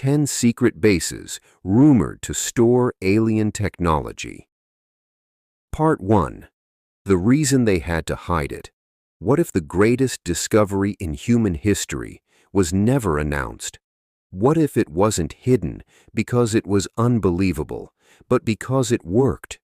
10 secret bases rumored to store alien technology. Part 1. The reason they had to hide it. What if the greatest discovery in human history was never announced? What if it wasn't hidden because it was unbelievable, but because it worked?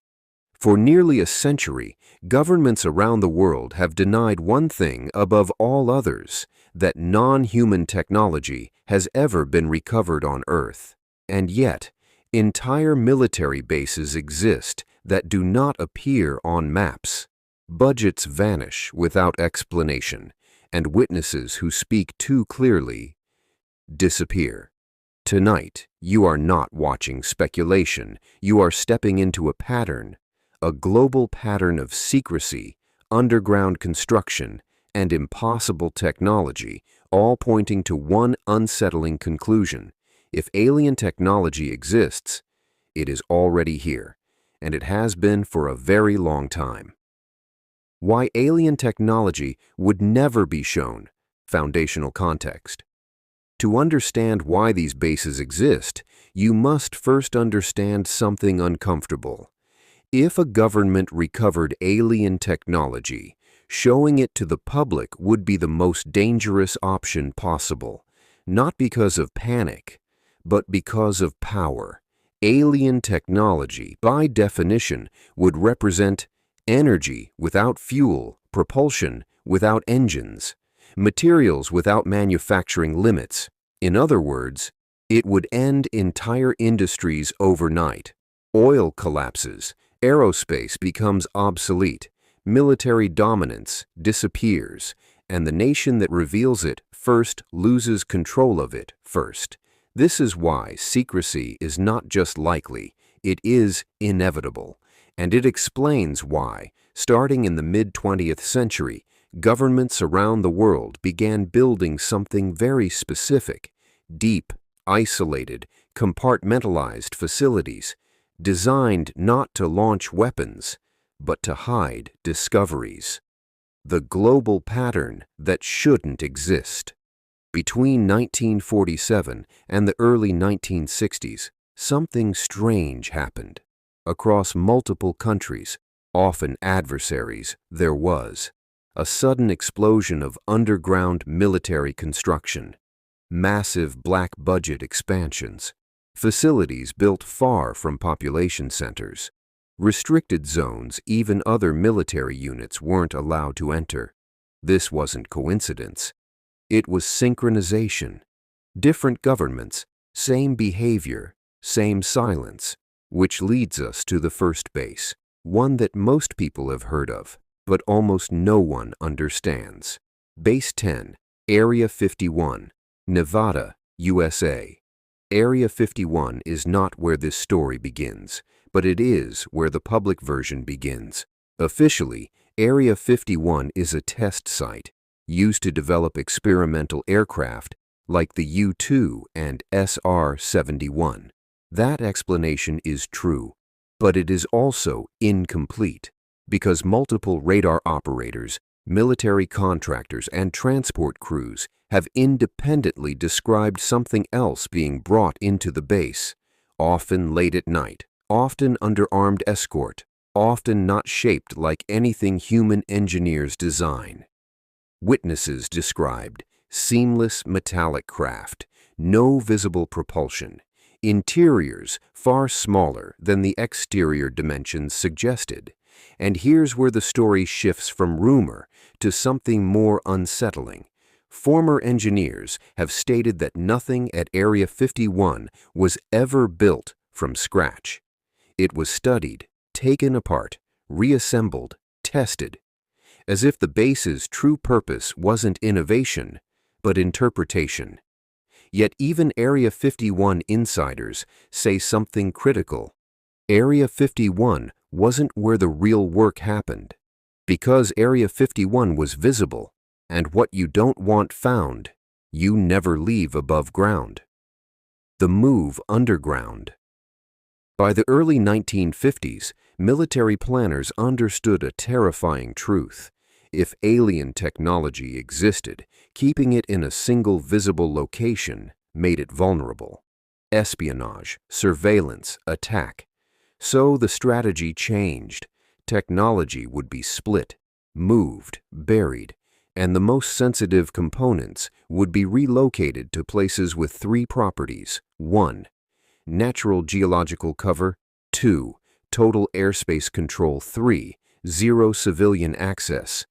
For nearly a century, governments around the world have denied one thing above all others, that non-human technology has ever been recovered on Earth. And yet, entire military bases exist that do not appear on maps. Budgets vanish without explanation, and witnesses who speak too clearly disappear. Tonight, you are not watching speculation. You are stepping into a pattern, a global pattern of secrecy, underground construction, and impossible technology, all pointing to one unsettling conclusion. If alien technology exists, it is already here, and it has been for a very long time. Why alien technology would never be shown. Foundational context. To understand why these bases exist, you must first understand something uncomfortable. If a government recovered alien technology, showing it to the public would be the most dangerous option possible, not because of panic, but because of power. Alien technology, by definition, would represent energy without fuel, propulsion without engines, materials without manufacturing limits. In other words, it would end entire industries overnight. Oil collapses, aerospace becomes obsolete, military dominance disappears, and the nation that reveals it first loses control of it first. This is why secrecy is not just likely, it is inevitable. And it explains why, starting in the mid-20th century, governments around the world began building something very specific: deep, isolated, compartmentalized facilities, designed not to launch weapons, but to hide discoveries. The global pattern that shouldn't exist. Between 1947 and the early 1960s, something strange happened. Across multiple countries, often adversaries, there was a sudden explosion of underground military construction, massive black budget expansions, facilities built far from population centers, restricted zones even other military units weren't allowed to enter. This wasn't coincidence. It was synchronization. Different governments, same behavior, same silence. Which leads us to the first base, one that most people have heard of, but almost no one understands. Base 10, Area 51, Nevada, USA. Area 51 is not where this story begins, but it is where the public version begins. Officially, Area 51 is a test site used to develop experimental aircraft like the U-2 and SR-71. That explanation is true, but it is also incomplete because multiple radar operators, military contractors, and transport crews have independently described something else being brought into the base, often late at night, often under armed escort, often not shaped like anything human engineers design. Witnesses described seamless metallic craft, no visible propulsion, interiors far smaller than the exterior dimensions suggested. And here's where the story shifts from rumor to something more unsettling. Former engineers have stated that nothing at Area 51 was ever built from scratch. It was studied, taken apart, reassembled, tested, as if the base's true purpose wasn't innovation, but interpretation. Yet even Area 51 insiders say something critical. Area 51 wasn't where the real work happened. Because Area 51 was visible, and what you don't want found, you never leave above ground. The move underground. By the early 1950s, military planners understood a terrifying truth. If alien technology existed, keeping it in a single visible location made it vulnerable. espionage, surveillance, attack. So the strategy changed. Technology would be split, moved, buried, and the most sensitive components would be relocated to places with three properties. 1. Natural geological cover. 2. Total airspace control. 3. Zero civilian access.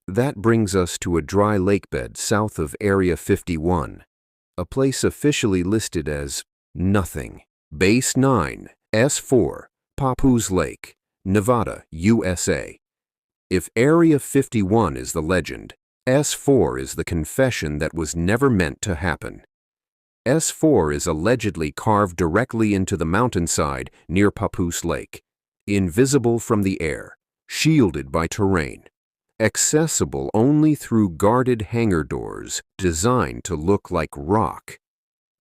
That brings us to a dry lakebed south of Area 51, a place officially listed as nothing. Base 9, S4, Papoose Lake, Nevada, USA. If Area 51 is the legend, S4 is the confession that was never meant to happen. S4 is allegedly carved directly into the mountainside near Papoose Lake, invisible from the air, shielded by terrain, accessible only through guarded hangar doors designed to look like rock.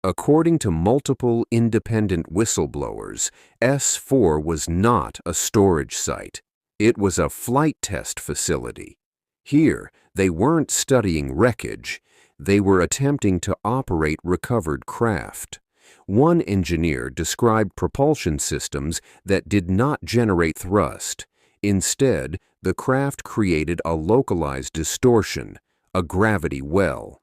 According to multiple independent whistleblowers, S4 was not a storage site. It was a flight test facility. Here, they weren't studying wreckage. They were attempting to operate recovered craft. One engineer described propulsion systems that did not generate thrust. Instead, the craft created a localized distortion, a gravity well.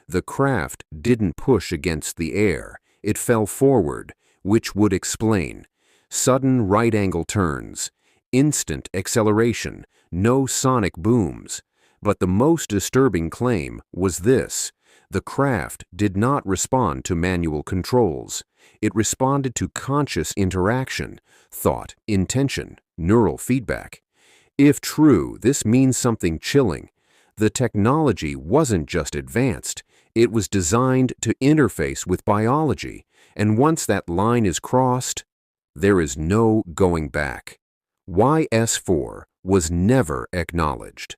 The craft didn't push against the air. It fell forward, which would explain sudden right-angle turns, instant acceleration, no sonic booms. But the most disturbing claim was this: the craft did not respond to manual controls. It responded to conscious interaction, thought, intention, neural feedback. If true, this means something chilling. The technology wasn't just advanced, it was designed to interface with biology, and once that line is crossed, there is no going back. Why S4 was never acknowledged.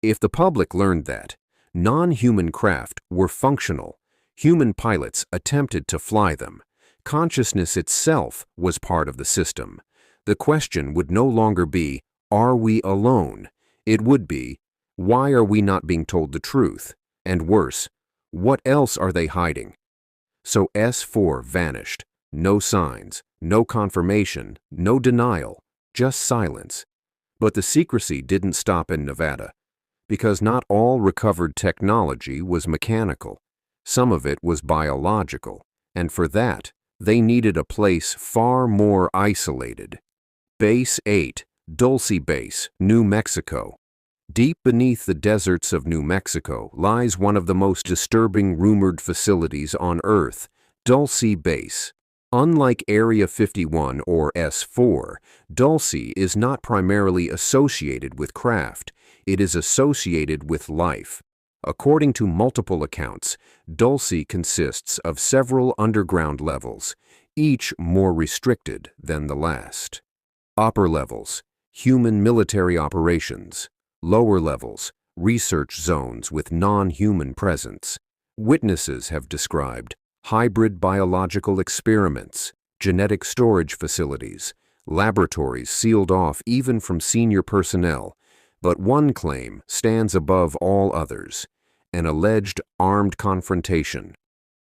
If the public learned that non-human craft were functional, human pilots attempted to fly them, consciousness itself was part of the system, the question would no longer be, are we alone? It would be, why are we not being told the truth? And worse, what else are they hiding? So S4 vanished. No signs, no confirmation, no denial, just silence. But the secrecy didn't stop in Nevada, because not all recovered technology was mechanical. Some of it was biological, and for that, they needed a place far more isolated. Base 8, Dulce Base, New Mexico. Deep beneath the deserts of New Mexico lies one of the most disturbing rumored facilities on Earth, Dulce Base. Unlike Area 51 or S4, Dulce is not primarily associated with craft. It is associated with life. According to multiple accounts, Dulce consists of several underground levels, each more restricted than the last. Upper levels, human military operations. Lower levels, research zones with non-human presence. Witnesses have described hybrid biological experiments, genetic storage facilities, laboratories sealed off even from senior personnel. But one claim stands above all others: an alleged armed confrontation.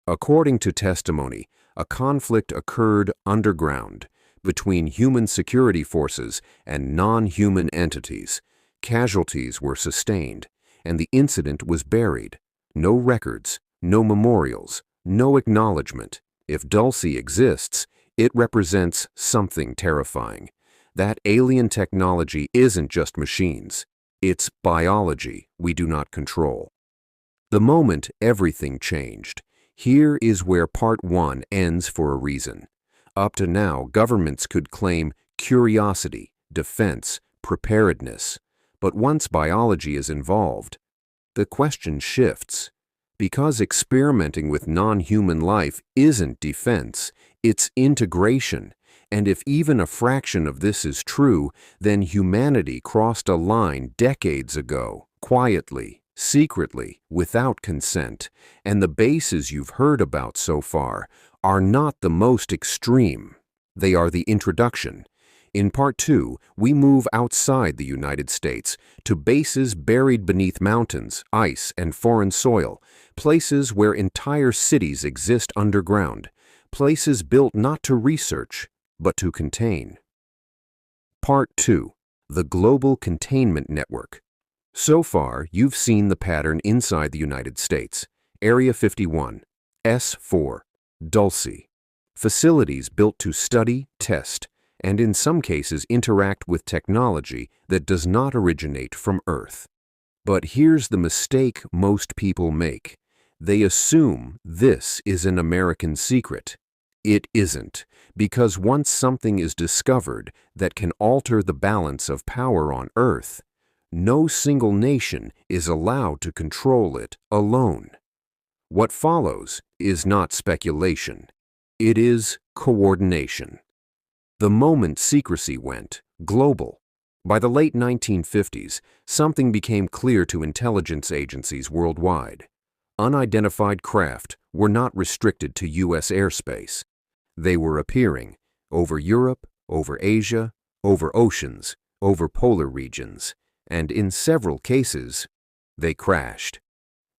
According to testimony, a conflict occurred underground between human security forces and non-human entities. Casualties were sustained, and the incident was buried. No records, no memorials, no acknowledgement. If Dulce exists, it represents something terrifying. That alien technology isn't just machines. It's biology we do not control. The moment everything changed. Here is where Part 1 ends for a reason. Up to now, governments could claim curiosity, defense, preparedness. But once biology is involved, the question shifts. Because experimenting with non-human life isn't defense, it's integration. And if even a fraction of this is true, then humanity crossed a line decades ago, quietly, secretly, without consent. And the bases you've heard about so far are not the most extreme. They are the introduction. In Part 2, we move outside the United States to bases buried beneath mountains, ice, and foreign soil, places where entire cities exist underground. places built not to research, but to contain. Part 2. The Global Containment Network. So far, you've seen the pattern inside the United States. Area 51, S4, Dulce. Facilities built to study, test, and in some cases interact with technology that does not originate from Earth. But here's the mistake most people make. They assume this is an American secret. It isn't, because once something is discovered that can alter the balance of power on Earth, no single nation is allowed to control it alone. What follows is not speculation. It is coordination. The moment secrecy went global, by the late 1950s, something became clear to intelligence agencies worldwide. Unidentified craft were not restricted to U.S. airspace. They were appearing over Europe, over Asia, over oceans, over polar regions, and in several cases, they crashed.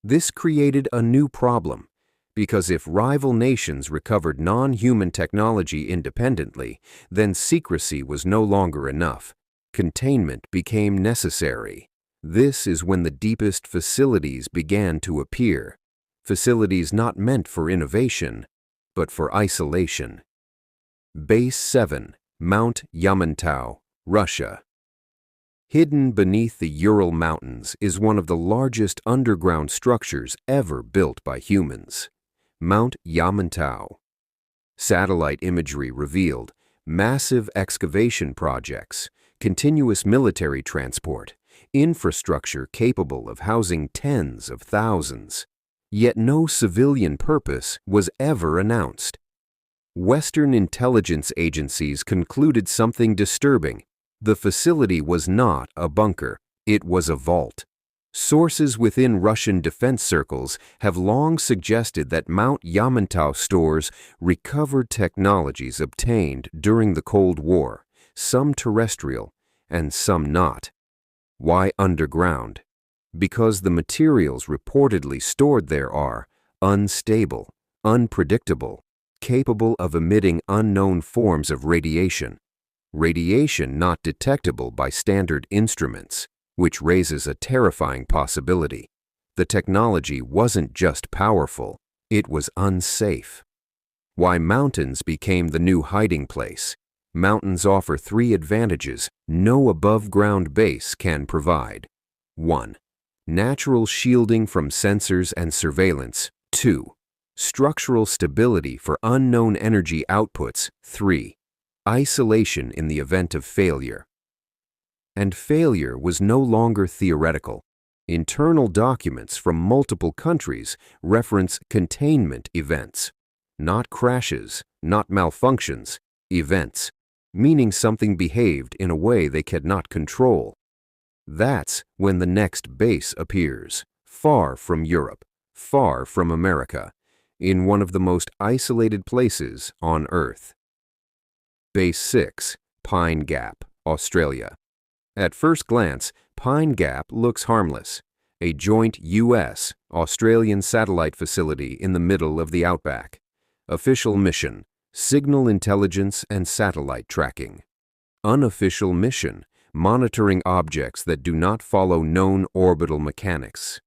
This created a new problem, because if rival nations recovered non-human technology independently, then secrecy was no longer enough. Containment became necessary. This is when the deepest facilities began to appear. Facilities not meant for innovation, but for isolation. Base 7, Mount Yamantau, Russia. Hidden beneath the Ural Mountains is one of the largest underground structures ever built by humans. Mount Yamantau. Satellite imagery revealed massive excavation projects, continuous military transport, infrastructure capable of housing tens of thousands. Yet no civilian purpose was ever announced. Western intelligence agencies concluded something disturbing. The facility was not a bunker, it was a vault. Sources within Russian defense circles have long suggested that Mount Yamantau stores recovered technologies obtained during the Cold War, some terrestrial and some not. Why underground? Because the materials reportedly stored there are unstable, unpredictable, capable of emitting unknown forms of radiation. Radiation not detectable by standard instruments, which raises a terrifying possibility. The technology wasn't just powerful, it was unsafe. Why mountains became the new hiding place. Mountains offer 3 advantages no above-ground base can provide. 1. Natural shielding from sensors and surveillance. 2. Structural stability for unknown energy outputs. 3. Isolation in the event of failure. And failure was no longer theoretical. Internal documents from multiple countries reference containment events. Not crashes, not malfunctions, events, meaning something behaved in a way they cannot control. That's when the next base appears, far from Europe, far from America, in one of the most isolated places on Earth. Base 6, Pine Gap, Australia. At first glance, Pine Gap looks harmless, a joint U.S.-Australian satellite facility in the middle of the outback. Official mission: signal intelligence and satellite tracking. Unofficial mission: monitoring objects that do not follow known orbital mechanics.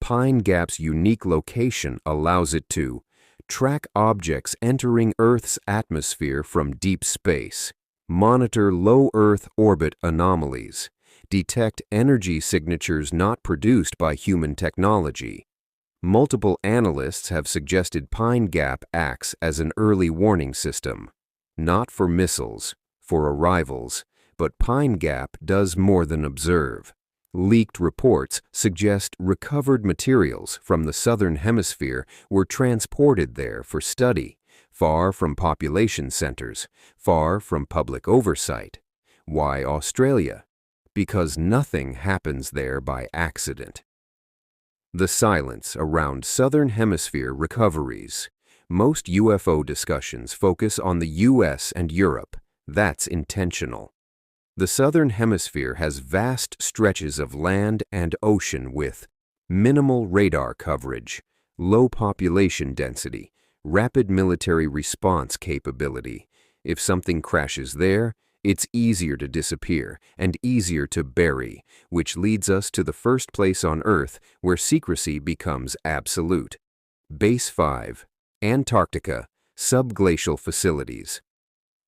Pine Gap's unique location allows it to track objects entering Earth's atmosphere from deep space, monitor low Earth orbit anomalies, detect energy signatures not produced by human technology. Multiple analysts have suggested Pine Gap acts as an early warning system, not for missiles, for arrivals, but Pine Gap does more than observe. Leaked reports suggest recovered materials from the Southern Hemisphere were transported there for study, far from population centers, far from public oversight. Why Australia? Because nothing happens there by accident. The silence around Southern Hemisphere recoveries. Most UFO discussions focus on the US and Europe. That's intentional. The Southern Hemisphere has vast stretches of land and ocean with minimal radar coverage, low population density, rapid military response capability. If something crashes there, it's easier to disappear and easier to bury, which leads us to the first place on Earth where secrecy becomes absolute. Base 5. Antarctica, subglacial facilities.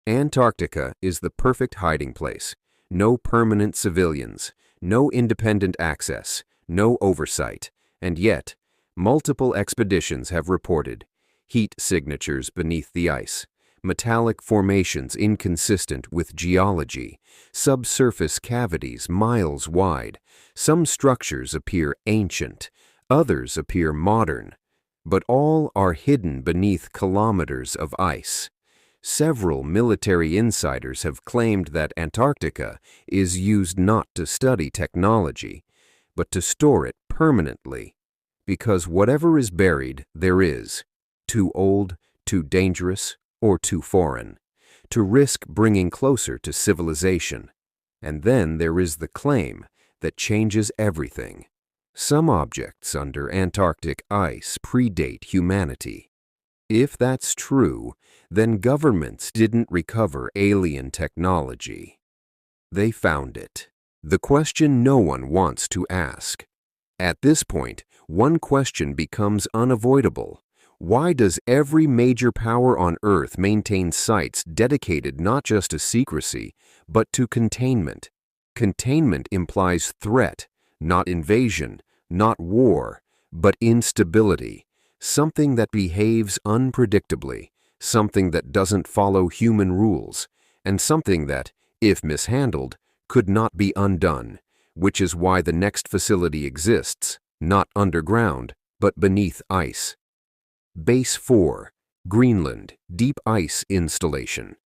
Antarctica is the perfect hiding place. No permanent civilians, no independent access, no oversight, and yet, multiple expeditions have reported heat signatures beneath the ice, metallic formations inconsistent with geology, subsurface cavities miles wide. Some structures appear ancient, others appear modern, but all are hidden beneath kilometers of ice. Several military insiders have claimed that Antarctica is used not to study technology, but to store it permanently, because whatever is buried there is, too old, too dangerous, or too foreign, to risk bringing closer to civilization. And then there is the claim that changes everything. Some objects under Antarctic ice predate humanity. If that's true, then governments didn't recover alien technology. They found it. The question no one wants to ask. At this point, one question becomes unavoidable. Why does every major power on Earth maintain sites dedicated not just to secrecy, but to containment? Containment implies threat, not invasion, not war, but instability. Something that behaves unpredictably, something that doesn't follow human rules, and something that, if mishandled, could not be undone, which is why the next facility exists, not underground, but beneath ice. Base 4. Greenland Deep Ice Installation.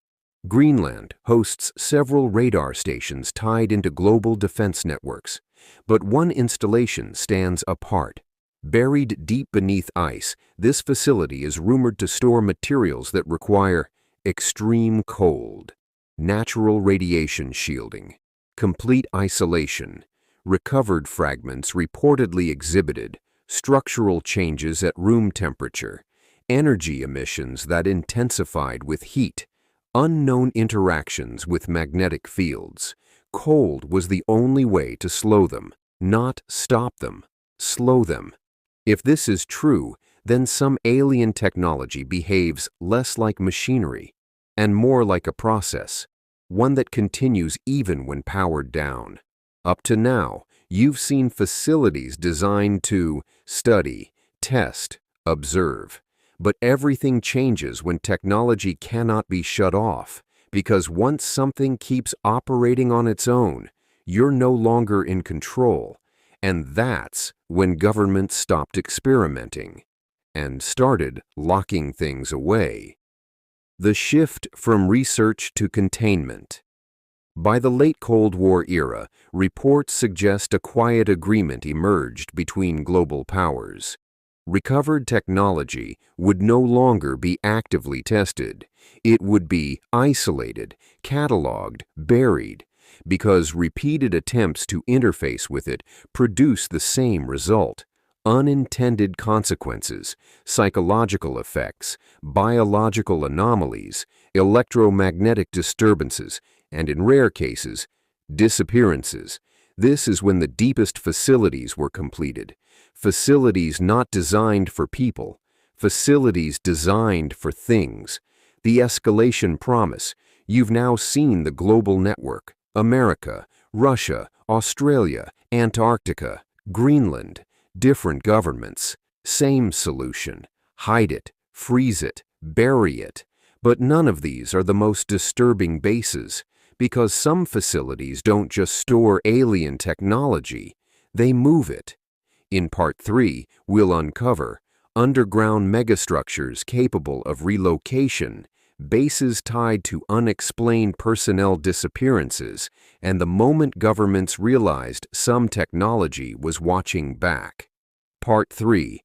Greenland hosts several radar stations tied into global defense networks, but one installation stands apart. Buried deep beneath ice, this facility is rumored to store materials that require extreme cold, natural radiation shielding, complete isolation, recovered fragments reportedly exhibited, structural changes at room temperature, energy emissions that intensified with heat, unknown interactions with magnetic fields. Cold was the only way to slow them, not stop them, slow them. If this is true, then some alien technology behaves less like machinery and more like a process, one that continues even when powered down. Up to now, you've seen facilities designed to study, test, observe. But everything changes when technology cannot be shut off, because once something keeps operating on its own, you're no longer in control. And that's when governments stopped experimenting and started locking things away. The shift from research to containment. By the late Cold War era, reports suggest a quiet agreement emerged between global powers. Recovered technology would no longer be actively tested. It would be isolated, cataloged, buried, because repeated attempts to interface with it produce the same result: unintended consequences, psychological effects, biological anomalies, electromagnetic disturbances, and in rare cases, disappearances. This is when the deepest facilities were completed. Facilities not designed for people, facilities designed for things. The escalation promise. You've now seen the global network. America, Russia, Australia, Antarctica, Greenland, different governments. Same solution. Hide it, freeze it, bury it. But none of these are the most disturbing bases, because some facilities don't just store alien technology, they move it. In Part 3, we'll uncover underground megastructures capable of relocation, bases tied to unexplained personnel disappearances, and the moment governments realized some technology was watching back. Part 3.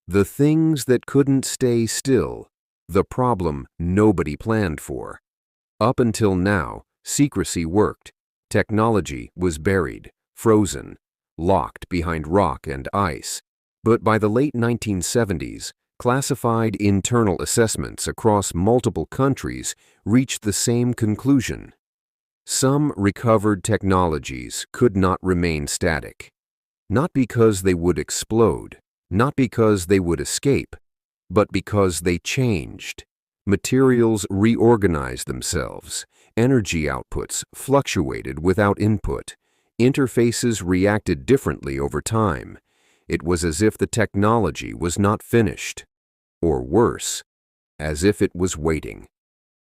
The things that couldn't stay still, the problem nobody planned for. Up until now, secrecy worked. Technology was buried, frozen, locked behind rock and ice. But by the late 1970s, Classified internal assessments across multiple countries reached the same conclusion. Some recovered technologies could not remain static, not because they would explode, not because they would escape, but because they changed. Materials reorganized themselves, energy outputs fluctuated without input, interfaces reacted differently over time. It was as if the technology was not finished, or worse, as if it was waiting.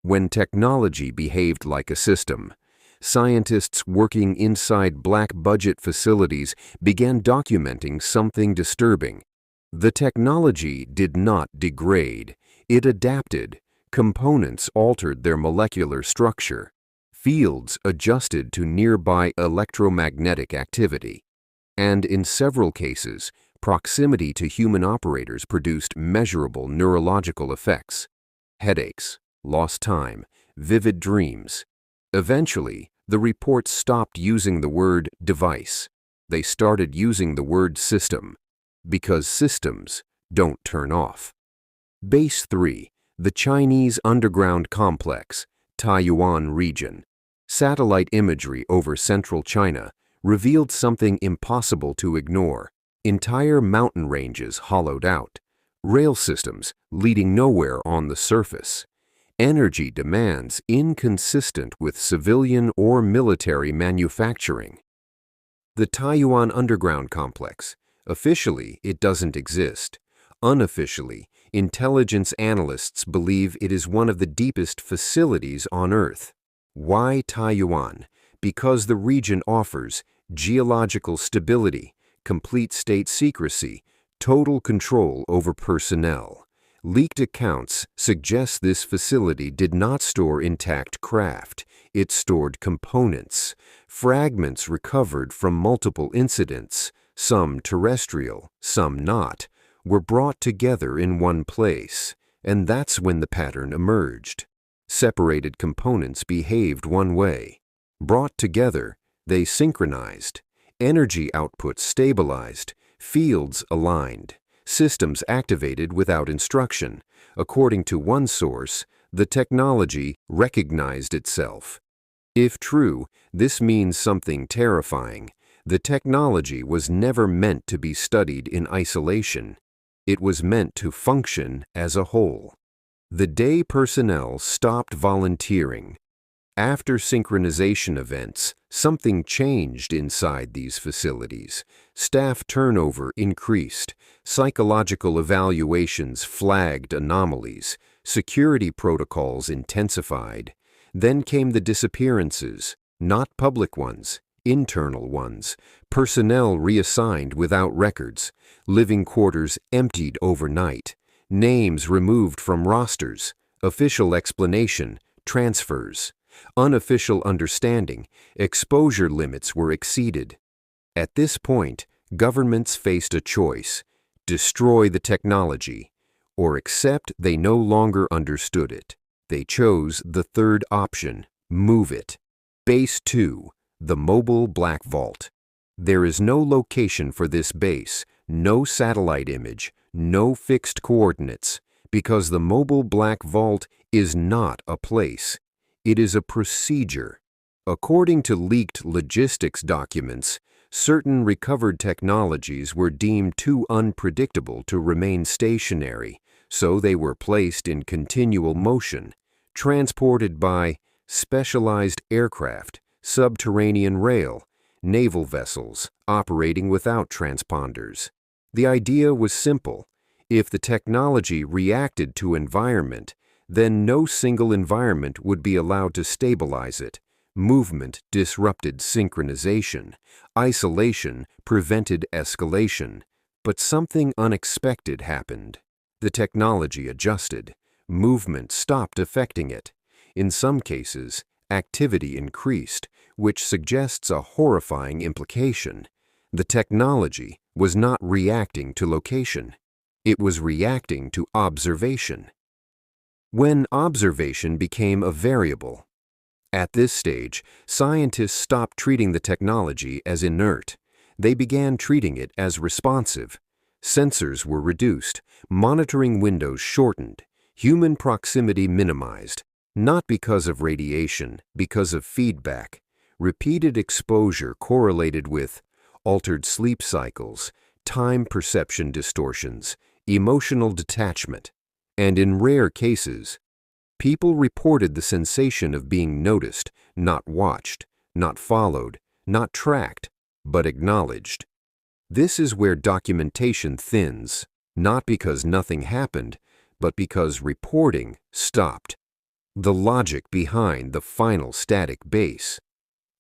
When technology behaved like a system, scientists working inside black-budget facilities began documenting something disturbing. The technology did not degrade, it adapted. Components altered their molecular structure. Fields adjusted to nearby electromagnetic activity. And in several cases, proximity to human operators produced measurable neurological effects. Headaches, lost time, vivid dreams. Eventually, the reports stopped using the word device. They started using the word system, because systems don't turn off. Base 3, the Chinese underground complex, Taiyuan region. Satellite imagery over central China revealed something impossible to ignore. Entire mountain ranges hollowed out, rail systems leading nowhere on the surface, energy demands inconsistent with civilian or military manufacturing. The Taiyuan underground complex, officially it doesn't exist. Unofficially, intelligence analysts believe it is one of the deepest facilities on Earth. Why Taiyuan? Because the region offers geological stability, complete state secrecy, total control over personnel. Leaked accounts suggest this facility did not store intact craft. It stored components, fragments recovered from multiple incidents, some terrestrial, some not, were brought together in one place, and that's when the pattern emerged. Separated components behaved one way. Brought together, they synchronized. Energy output stabilized, fields aligned, systems activated without instruction. According to one source, the technology recognized itself. If true, this means something terrifying. The technology was never meant to be studied in isolation. It was meant to function as a whole. The day personnel stopped volunteering. After synchronization events, something changed inside these facilities. Staff turnover increased. Psychological evaluations flagged anomalies. Security protocols intensified. Then came the disappearances, not public ones, internal ones. Personnel reassigned without records. Living quarters emptied overnight. Names removed from rosters. Official explanation, transfers. Unofficial understanding, exposure limits were exceeded. At this point, governments faced a choice: destroy the technology, or accept they no longer understood it. They chose the third option: move it. Base 2, the mobile black vault. There is no location for this base, no satellite image, no fixed coordinates, because the mobile black vault is not a place. It is a procedure. According to leaked logistics documents, certain recovered technologies were deemed too unpredictable to remain stationary, so they were placed in continual motion, transported by specialized aircraft, subterranean rail, naval vessels operating without transponders. The idea was simple. If the technology reacted to environment, then no single environment would be allowed to stabilize it. Movement disrupted synchronization. Isolation prevented escalation. But something unexpected happened. The technology adjusted. Movement stopped affecting it. In some cases, activity increased, which suggests a horrifying implication. The technology was not reacting to location. It was reacting to observation. When observation became a variable. At this stage, scientists stopped treating the technology as inert. They began treating it as responsive. Sensors were reduced, monitoring windows shortened, human proximity minimized, not because of radiation, because of feedback. Repeated exposure correlated with altered sleep cycles, time perception distortions, emotional detachment, and in rare cases, people reported the sensation of being noticed, not watched, not followed, not tracked, but acknowledged. This is where documentation thins, not because nothing happened, but because reporting stopped. The logic behind the final static base.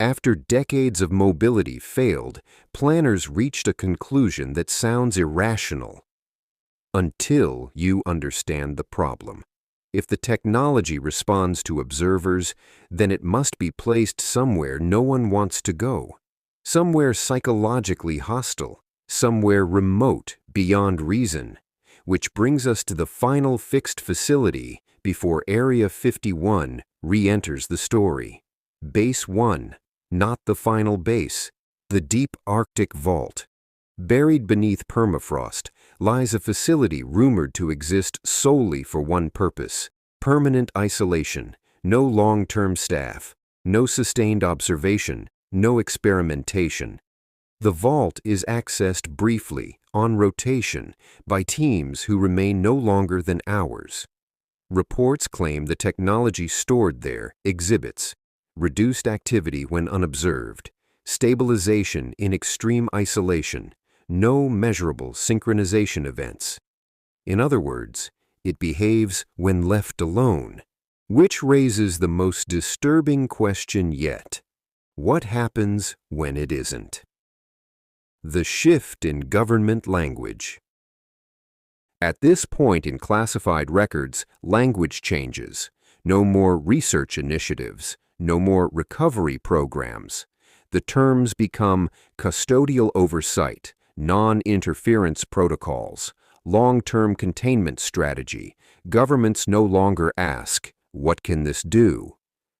After decades of mobility failed, planners reached a conclusion that sounds irrational. Until you understand the problem. If the technology responds to observers, then it must be placed somewhere no one wants to go. Somewhere psychologically hostile, somewhere remote beyond reason, which brings us to the final fixed facility before Area 51 re-enters the story. Base 1, not the final base, the deep Arctic vault. Buried beneath permafrost lies a facility rumored to exist solely for one purpose: permanent isolation, no long-term staff, no sustained observation, no experimentation. The vault is accessed briefly, on rotation, by teams who remain no longer than hours. Reports claim the technology stored there exhibits reduced activity when unobserved, stabilization in extreme isolation, no measurable synchronization events. In other words, it behaves when left alone, which raises the most disturbing question yet. What happens when it isn't? The shift in government language. At this point in classified records, language changes. No more research initiatives, no more recovery programs. The terms become custodial oversight, non-interference protocols, long-term containment strategy. Governments no longer ask, "What can this do?"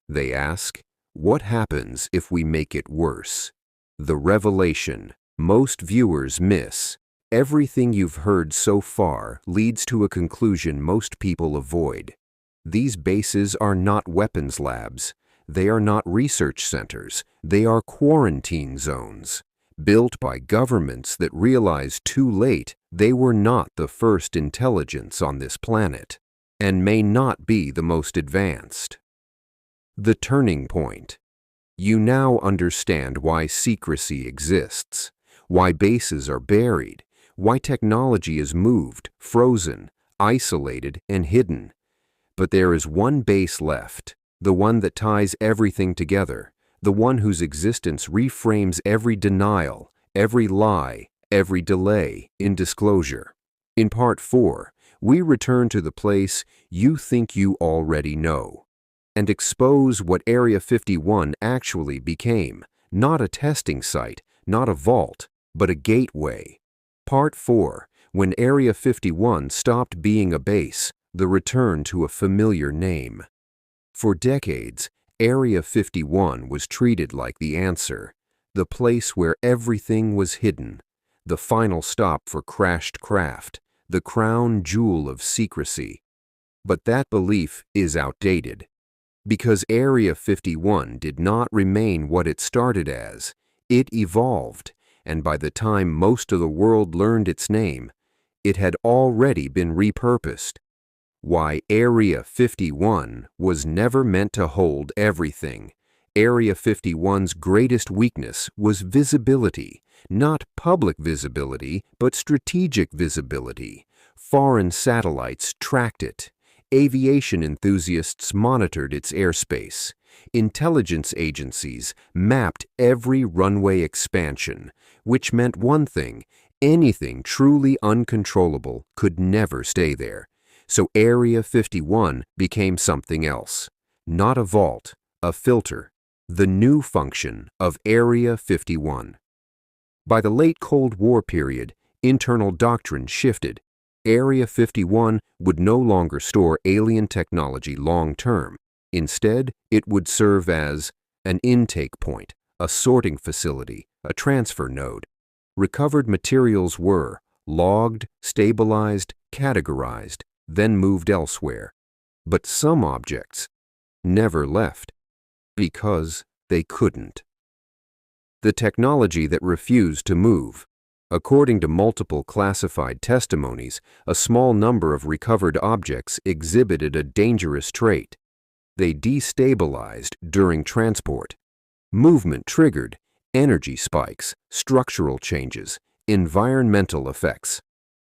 They ask, "What happens if we make it worse?" The revelation most viewers miss. Everything you've heard so far leads to a conclusion most people avoid. These bases are not weapons labs. They are not research centers. They are quarantine zones, built by governments that realized too late they were not the first intelligence on this planet, and may not be the most advanced. The turning point. You now understand why secrecy exists, why bases are buried, why technology is moved, frozen, isolated, and hidden. But there is one base left, the one that ties everything together, the one whose existence reframes every denial, every lie, every delay in disclosure. In Part 4, we return to the place you think you already know, and expose what Area 51 actually became, not a testing site, not a vault, but a gateway. Part 4, when Area 51 stopped being a base, the return to a familiar name. For decades, Area 51 was treated like the answer, the place where everything was hidden, the final stop for crashed craft, the crown jewel of secrecy. But that belief is outdated. Because Area 51 did not remain what it started as, it evolved, and by the time most of the world learned its name, it had already been repurposed. Why Area 51 was never meant to hold everything. Area 51's greatest weakness was visibility, not public visibility, but strategic visibility. Foreign satellites tracked it. Aviation enthusiasts monitored its airspace. Intelligence agencies mapped every runway expansion, which meant one thing: anything truly uncontrollable could never stay there. So Area 51 became something else. Not a vault, a filter. The new function of Area 51. By the late Cold War period, internal doctrine shifted. Area 51 would no longer store alien technology long-term. Instead, it would serve as an intake point, a sorting facility, a transfer node. Recovered materials were logged, stabilized, categorized, then moved elsewhere. But some objects never left because they couldn't. The technology that refused to move. According to multiple classified testimonies, a small number of recovered objects exhibited a dangerous trait. They destabilized during transport. Movement triggered energy spikes, structural changes, environmental effects.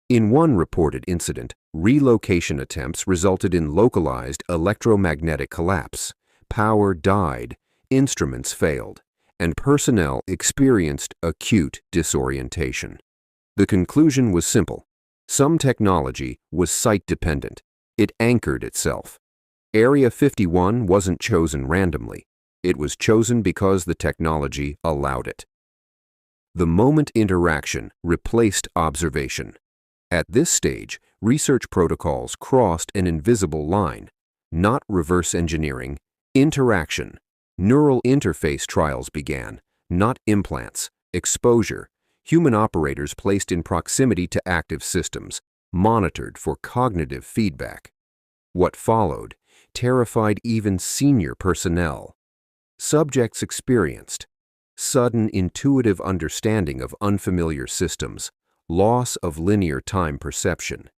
In one reported incident, relocation attempts resulted in localized electromagnetic collapse. Power died, instruments failed, and personnel experienced acute disorientation. The conclusion was simple. Some technology was site-dependent. It anchored itself. Area 51 wasn't chosen randomly. It was chosen because the technology allowed it. The moment interaction replaced observation. At this stage, research protocols crossed an invisible line, not reverse engineering, interaction. Neural interface trials began, not implants, exposure, human operators placed in proximity to active systems, monitored for cognitive feedback. What followed terrified even senior personnel. Subjects experienced sudden intuitive understanding of unfamiliar systems, loss of linear time perception,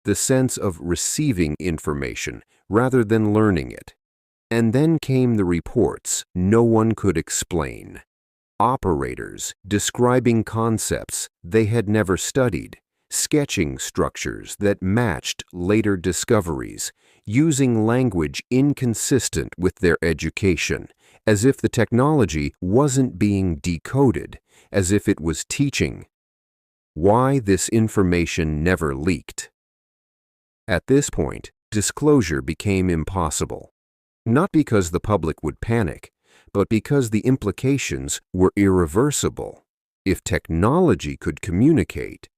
the sense of receiving information rather than learning it. And then came the reports no one could explain. Operators describing concepts they had never studied, sketching structures that matched later discoveries, using language inconsistent with their education, as if the technology wasn't being decoded, as if it was teaching. Why this information never leaked? At this point, disclosure became impossible. Not because the public would panic, but because the implications were irreversible. If technology could communicate,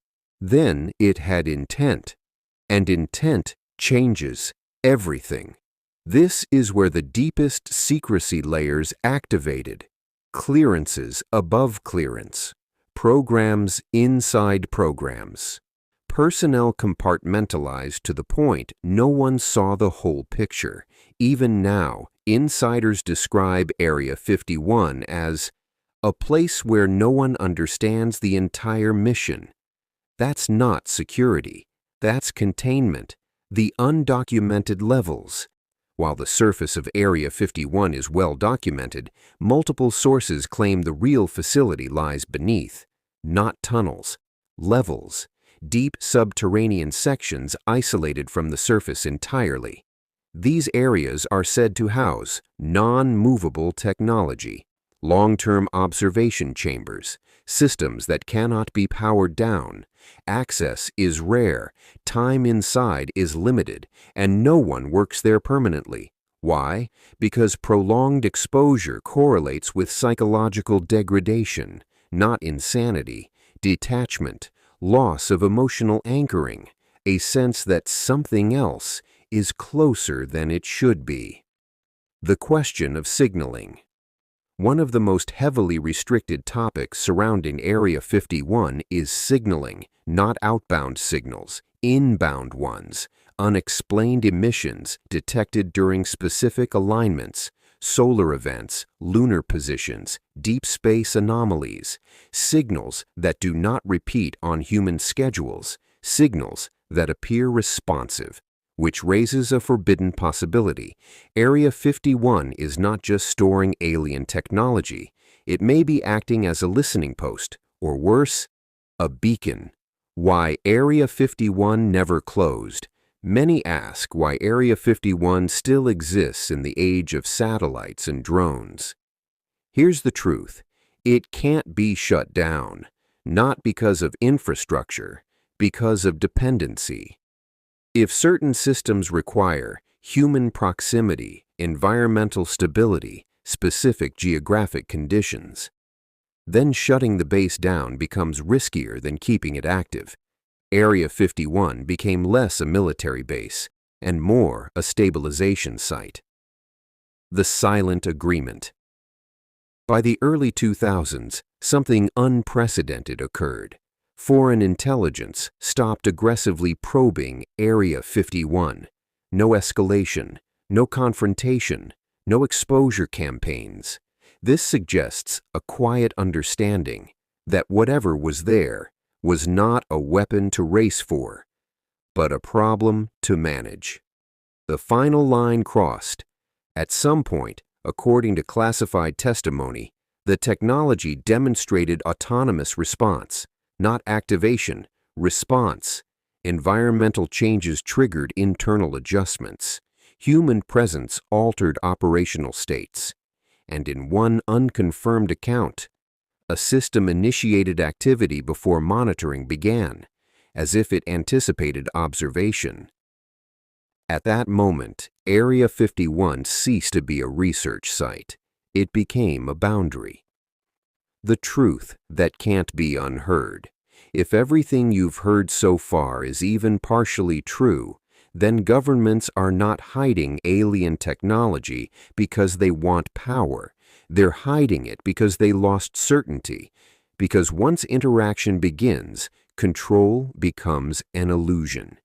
then it had intent, and intent changes everything. This is where the deepest secrecy layers activated, clearances above clearance, programs inside programs. Personnel compartmentalized to the point no one saw the whole picture. Even now, insiders describe Area 51 as a place where no one understands the entire mission. That's not security. That's containment, the undocumented levels. While the surface of Area 51 is well documented, multiple sources claim the real facility lies beneath, not tunnels, levels, deep subterranean sections isolated from the surface entirely. These areas are said to house non-movable technology, long-term observation chambers, systems that cannot be powered down. Access is rare, time inside is limited, and no one works there permanently. Why? Because prolonged exposure correlates with psychological degradation, not insanity, detachment, loss of emotional anchoring, a sense that something else is closer than it should be. The question of signaling. One of the most heavily restricted topics surrounding Area 51 is signaling, not outbound signals, inbound ones, unexplained emissions detected during specific alignments, solar events, lunar positions, deep space anomalies, signals that do not repeat on human schedules, signals that appear responsive, which raises a forbidden possibility. Area 51 is not just storing alien technology. It may be acting as a listening post, or worse, a beacon. Why Area 51 never closed? Many ask why Area 51 still exists in the age of satellites and drones. Here's the truth. It can't be shut down, not because of infrastructure, because of dependency. If certain systems require human proximity, environmental stability, specific geographic conditions, then shutting the base down becomes riskier than keeping it active. Area 51 became less a military base and more a stabilization site. The silent agreement. By the early 2000s, something unprecedented occurred. Foreign intelligence stopped aggressively probing Area 51. No escalation, no confrontation, no exposure campaigns. This suggests a quiet understanding that whatever was there was not a weapon to race for, but a problem to manage. The final line crossed. At some point, according to classified testimony, the technology demonstrated autonomous response, not activation, response. Environmental changes triggered internal adjustments. Human presence altered operational states. And in one unconfirmed account, a system initiated activity before monitoring began, as if it anticipated observation. At that moment, Area 51 ceased to be a research site. It became a boundary. The truth that can't be unheard. If everything you've heard so far is even partially true, then governments are not hiding alien technology because they want power. They're hiding it because they lost certainty. Because once interaction begins, control becomes an illusion.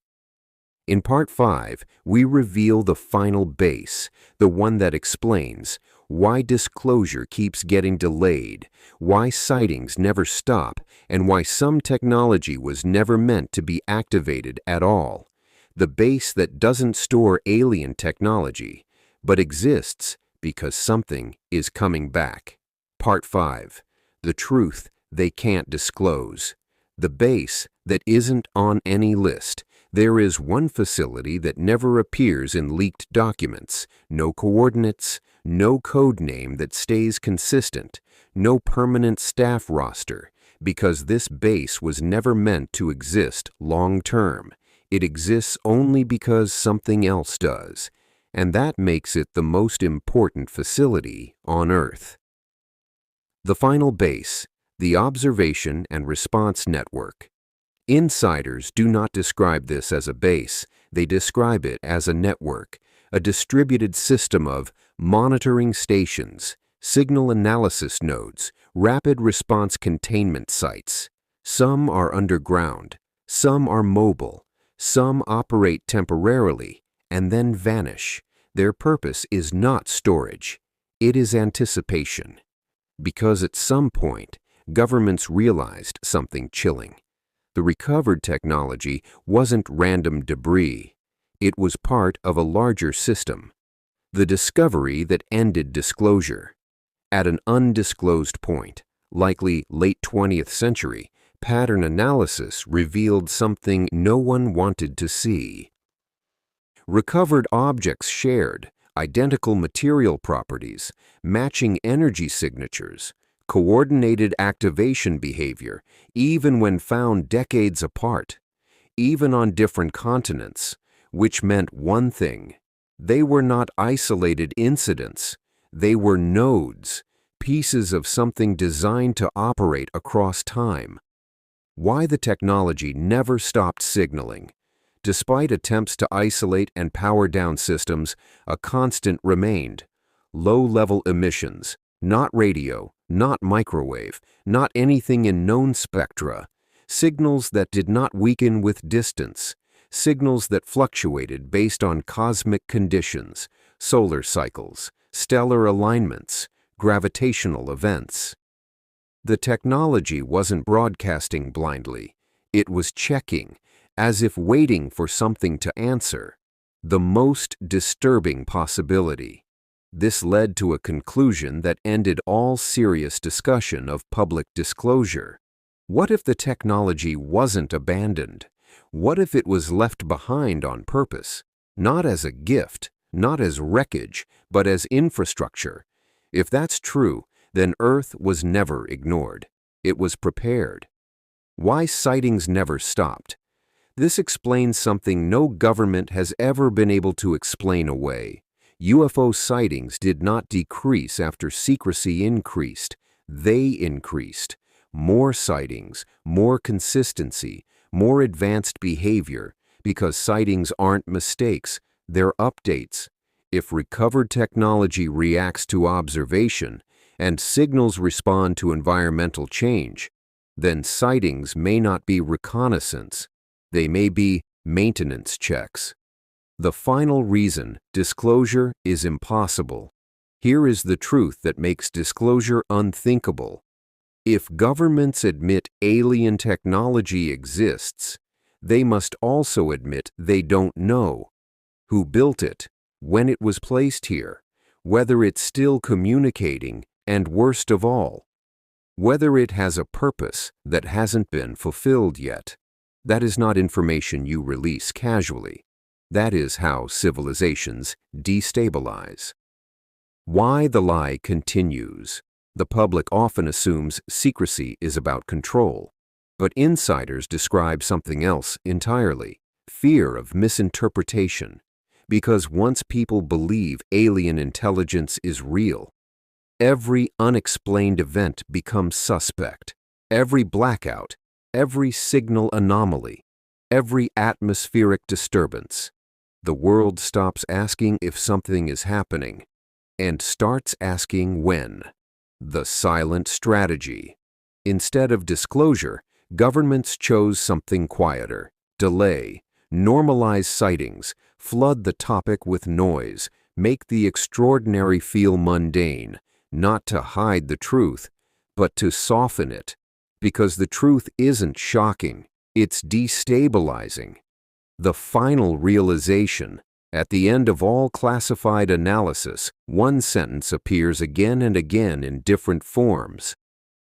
In Part 5, we reveal the final base, the one that explains why disclosure keeps getting delayed, why sightings never stop, and why some technology was never meant to be activated at all. The base that doesn't store alien technology, but exists because something is coming back. Part 5. The truth they can't disclose. The base that isn't on any list. There is one facility that never appears in leaked documents, no coordinates, no code name that stays consistent, no permanent staff roster, because this base was never meant to exist long-term. It exists only because something else does, and that makes it the most important facility on Earth. The final base, the Observation and Response Network. Insiders do not describe this as a base, they describe it as a network, a distributed system of monitoring stations, signal analysis nodes, rapid response containment sites. Some are underground, some are mobile, some operate temporarily and then vanish. Their purpose is not storage, it is anticipation. Because at some point, governments realized something chilling. The recovered technology wasn't random debris. It was part of a larger system. The discovery that ended disclosure. At an undisclosed point, likely late 20th century, pattern analysis revealed something no one wanted to see. Recovered objects shared identical material properties, matching energy signatures, coordinated activation behavior, even when found decades apart, even on different continents, which meant one thing. They were not isolated incidents. They were nodes, pieces of something designed to operate across time. Why the technology never stopped signaling. Despite attempts to isolate and power down systems, a constant remained. Low-level emissions, not radio, not microwave, not anything in known spectra. Signals that did not weaken with distance. Signals that fluctuated based on cosmic conditions, solar cycles, stellar alignments, gravitational events. The technology wasn't broadcasting blindly. It was checking, as if waiting for something to answer. The most disturbing possibility. This led to a conclusion that ended all serious discussion of public disclosure. What if the technology wasn't abandoned? What if it was left behind on purpose? Not as a gift, not as wreckage, but as infrastructure. If that's true, then Earth was never ignored. It was prepared. Why sightings never stopped? This explains something no government has ever been able to explain away. UFO sightings did not decrease after secrecy increased. They increased. More sightings, more consistency, more advanced behavior, because sightings aren't mistakes, they're updates. If recovered technology reacts to observation and signals respond to environmental change, then sightings may not be reconnaissance. They may be maintenance checks. The final reason disclosure is impossible. Here is the truth that makes disclosure unthinkable. If governments admit alien technology exists, they must also admit they don't know who built it, when it was placed here, whether it's still communicating, and worst of all, whether it has a purpose that hasn't been fulfilled yet. That is not information you release casually. That is how civilizations destabilize. Why the lie continues. The public often assumes secrecy is about control, but insiders describe something else entirely: fear of misinterpretation. Because once people believe alien intelligence is real, every unexplained event becomes suspect. Every blackout, every signal anomaly, every atmospheric disturbance. The world stops asking if something is happening and starts asking when. The silent strategy. Instead of disclosure, governments chose something quieter: delay, normalize sightings, flood the topic with noise, make the extraordinary feel mundane, not to hide the truth, but to soften it. Because the truth isn't shocking, it's destabilizing. The final realization: at the end of all classified analysis, one sentence appears again and again in different forms.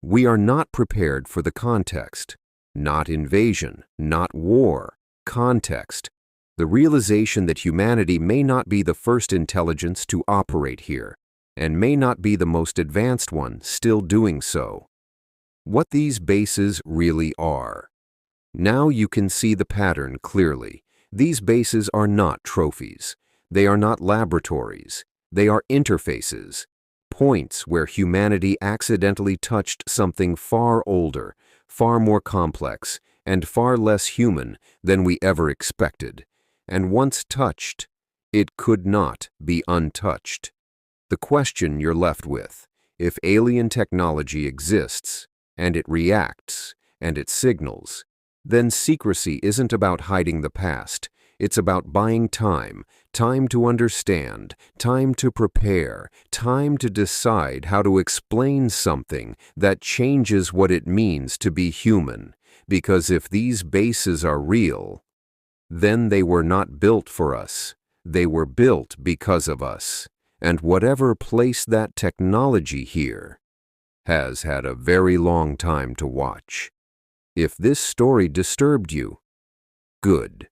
We are not prepared for the context. Not invasion, not war. Context. The realization that humanity may not be the first intelligence to operate here, and may not be the most advanced one still doing so. What these bases really are. Now you can see the pattern clearly. These bases are not trophies. They are not laboratories. They are interfaces. Points where humanity accidentally touched something far older, far more complex, and far less human than we ever expected. And once touched, it could not be untouched. The question you're left with: if alien technology exists, and it reacts, and it signals, then secrecy isn't about hiding the past. It's about buying time, time to understand, time to prepare, time to decide how to explain something that changes what it means to be human. Because if these bases are real, then they were not built for us. They were built because of us. And whatever placed that technology here has had a very long time to watch. If this story disturbed you, good.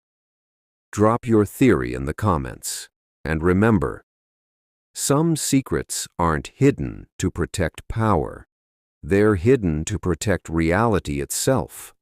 Drop your theory in the comments. And remember, some secrets aren't hidden to protect power. They're hidden to protect reality itself.